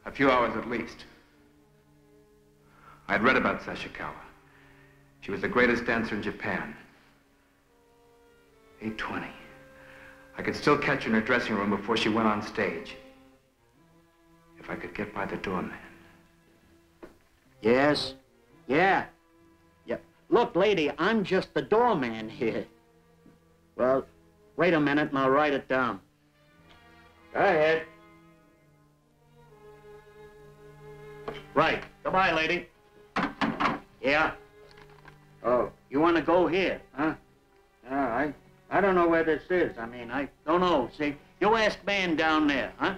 A few hours at least. I'd read about Sashikawa. She was the greatest dancer in Japan. 8:20. I could still catch her in her dressing room before she went on stage. If I could get by the doorman. Yes? Yeah. Yep. Look, lady, I'm just the doorman here. Well, wait a minute and I'll write it down. Go ahead. Right. Goodbye, lady. Yeah. Oh, you want to go here, huh? I don't know where this is. I mean, I don't know, see? You ask man down there, huh?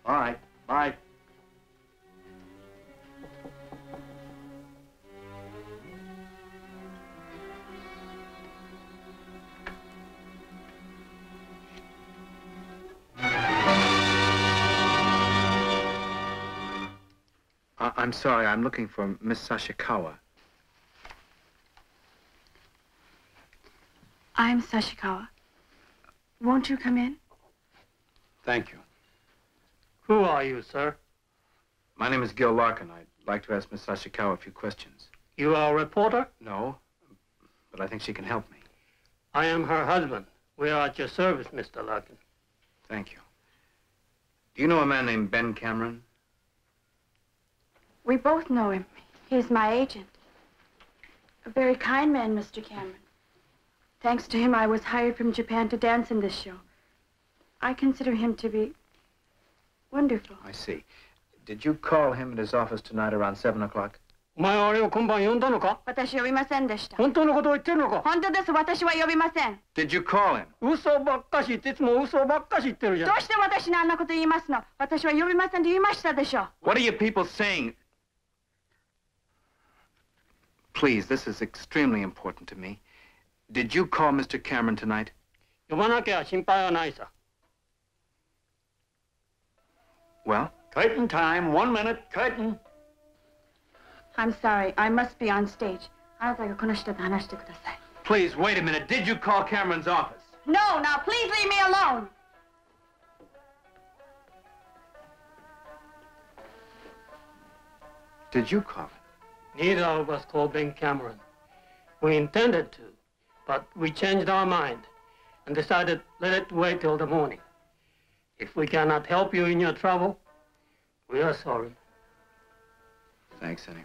All right, bye. I'm sorry, I'm looking for Miss Sashikawa. I'm Sashikawa. Won't you come in? Thank you. Who are you, sir? My name is Gil Larkin. I'd like to ask Miss Sashikawa a few questions. You are a reporter? No, but I think she can help me. I am her husband. We are at your service, Mr. Larkin. Thank you. Do you know a man named Ben Cameron? We both know him. He's my agent. A very kind man, Mr. Cameron. Thanks to him, I was hired from Japan to dance in this show. I consider him to be wonderful. I see. Did you call him at his office tonight around 7 o'clock? お前はあれを今晩呼んだのか？私呼びませんでした。本当のことを言ってるのか？本当です。私は呼びません。Did you call him? 嘘ばっかし言っていつも嘘ばっかし言ってるじゃん。どうして私にあんなこと言いますの？私は呼びませんと言いましたでしょ。What are you people saying? Please, this is extremely important to me. Did you call Mr. Cameron tonight? 呼ばなきゃ心配はないさ。Well? Curtain time. 1 minute. Curtain. I'm sorry. I must be on stage. あなたがこの人と話してください。Please, wait a minute. Did you call Cameron's office? No, now please leave me alone. Did you call him? Neither of us called Ben Cameron. We intended to, but we changed our mind and decided let it wait till the morning. If we cannot help you in your trouble, we are sorry. Thanks anyway.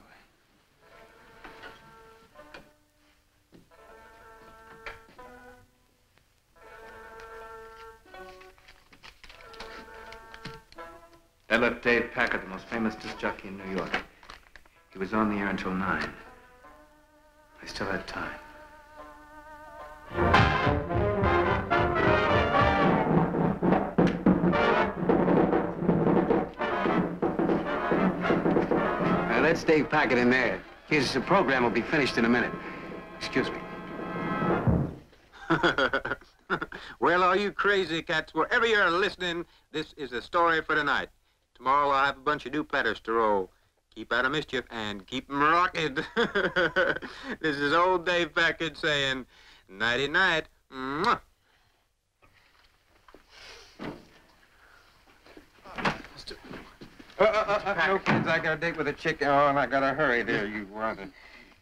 That left Dave Packard, the most famous disc jockey in New York. He was on the air until 9. I still had time. That's Dave Packard in there. His program will be finished in a minute. Excuse me. Well, all you crazy cats, wherever you're listening, this is the story for tonight. Tomorrow I'll have a bunch of new platters to roll. Keep out of mischief and keep 'em rocking. This is old Dave Packard saying, nighty-night. Mwah. No, kids, I got a date with a chick. Oh, and I gotta hurry there, you run.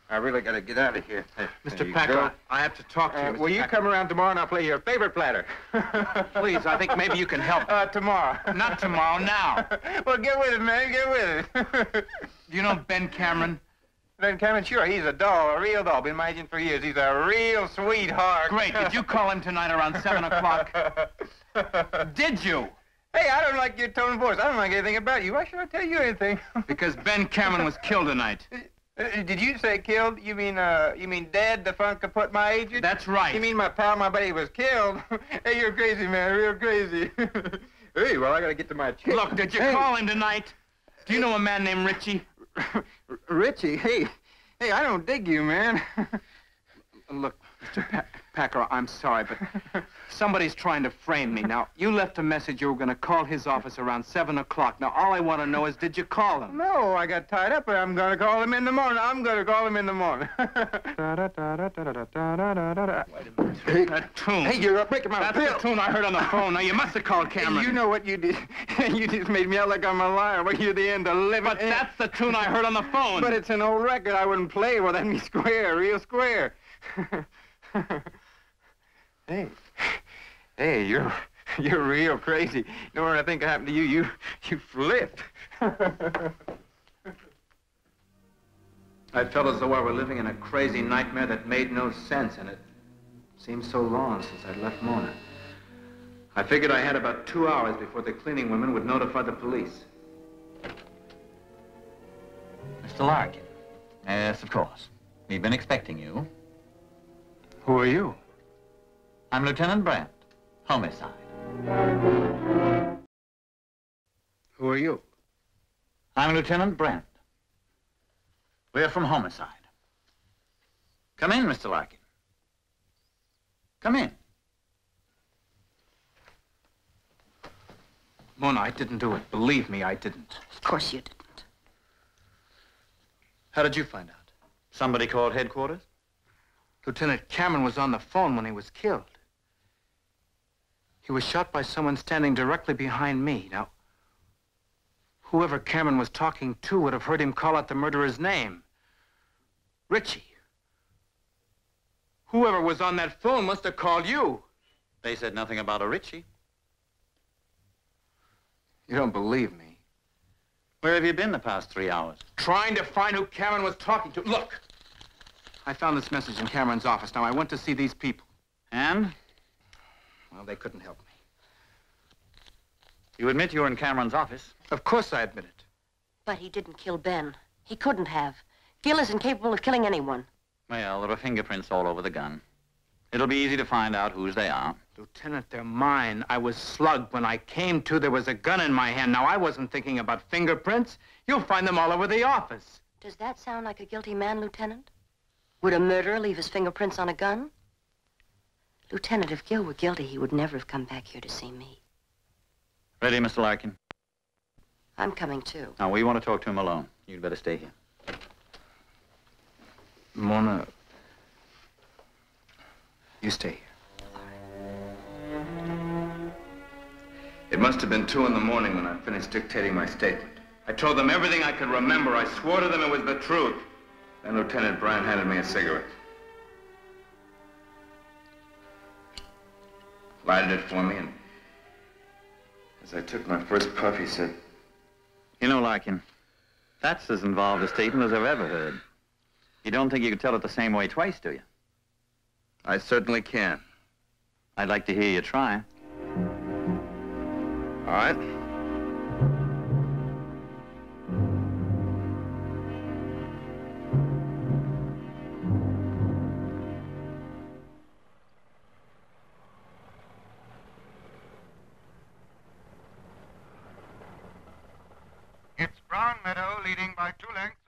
I really gotta get out of here. Mr. Packard, I have to talk to you, Mr. Will you come around tomorrow and I'll play your favorite platter? Please, I think maybe you can help. Tomorrow. Not tomorrow, now. Well, get with it, man. Get with it. Do you know Ben Cameron? Ben Cameron, sure. He's a doll, a real doll. Been my agent for years. He's a real sweetheart. Great. Did you call him tonight around 7 o'clock? Did you? Hey, I don't like your tone of voice. I don't like anything about you. Why should I tell you anything? Because Ben Cameron was killed tonight. Did you say killed? You mean dead, the funk kaput, my agent? That's right. You mean my pal, my buddy, was killed? Hey, you're crazy, man, real crazy. Hey, well, I gotta get to my chick. Look, did you call him tonight? Do you know a man named Richie? Richie? Hey, I don't dig you, man. Look, Mr. Packer, I'm sorry, but somebody's trying to frame me. Now, you left a message you were going to call his office around 7 o'clock. Now, all I want to know is, did you call him? No, I got tied up, but I'm going to call him in the morning. I'm going to call him in the morning. Wait a minute. Hey, that tune. Hey, you're breaking my That's bill. the tune I heard on the phone. Now, you must have called Cameron. You know what you did? You just made me out like I'm a liar. Well, you're the end of living. But that's the tune I heard on the phone. But it's an old record. I wouldn't play. Well, that'd be square, real square. Hey, you're real crazy. You know what I think happened to you? You flipped. I felt as though I were living in a crazy nightmare that made no sense, and it seemed so long since I'd left Mona. I figured I had about 2 hours before the cleaning women would notify the police. Mr. Larkin. Yes, of course. We've been expecting you. Who are you? I'm Lieutenant Brandt. Homicide. Who are you? I'm Lieutenant Brandt. We're from Homicide. Come in, Mr. Larkin. Come in. Mona, I didn't do it. Believe me, I didn't. Of course you didn't. How did you find out? Somebody called headquarters? Lieutenant Cameron was on the phone when he was killed. He was shot by someone standing directly behind me. Now, whoever Cameron was talking to would have heard him call out the murderer's name. Richie. Whoever was on that phone must have called you. They said nothing about a Richie. You don't believe me. Where have you been the past 3 hours? Trying to find who Cameron was talking to. Look, I found this message in Cameron's office. Now, I went to see these people. And? Well, they couldn't help me. You admit you were in Cameron's office? Of course I admit it. But he didn't kill Ben. He couldn't have. Gil is incapable of killing anyone. Well, there are fingerprints all over the gun. It'll be easy to find out whose they are. Lieutenant, they're mine. I was slugged. When I came to, there was a gun in my hand. Now, I wasn't thinking about fingerprints. You'll find them all over the office. Does that sound like a guilty man, Lieutenant? Would a murderer leave his fingerprints on a gun? Lieutenant, if Gil were guilty, he would never have come back here to see me. Ready, Mr. Larkin? I'm coming, too. Now, we want to talk to him alone. You'd better stay here. Mona, you stay here. It must have been 2 in the morning when I finished dictating my statement. I told them everything I could remember. I swore to them it was the truth. Then Lieutenant Bryan handed me a cigarette. Lighted it for me, and as I took my first puff, he said, You know, Larkin, that's as involved a statement as I've ever heard. You don't think you could tell it the same way twice, do you? I certainly can. I'd like to hear you try. All right. It's Brown Meadow leading by 2 lengths.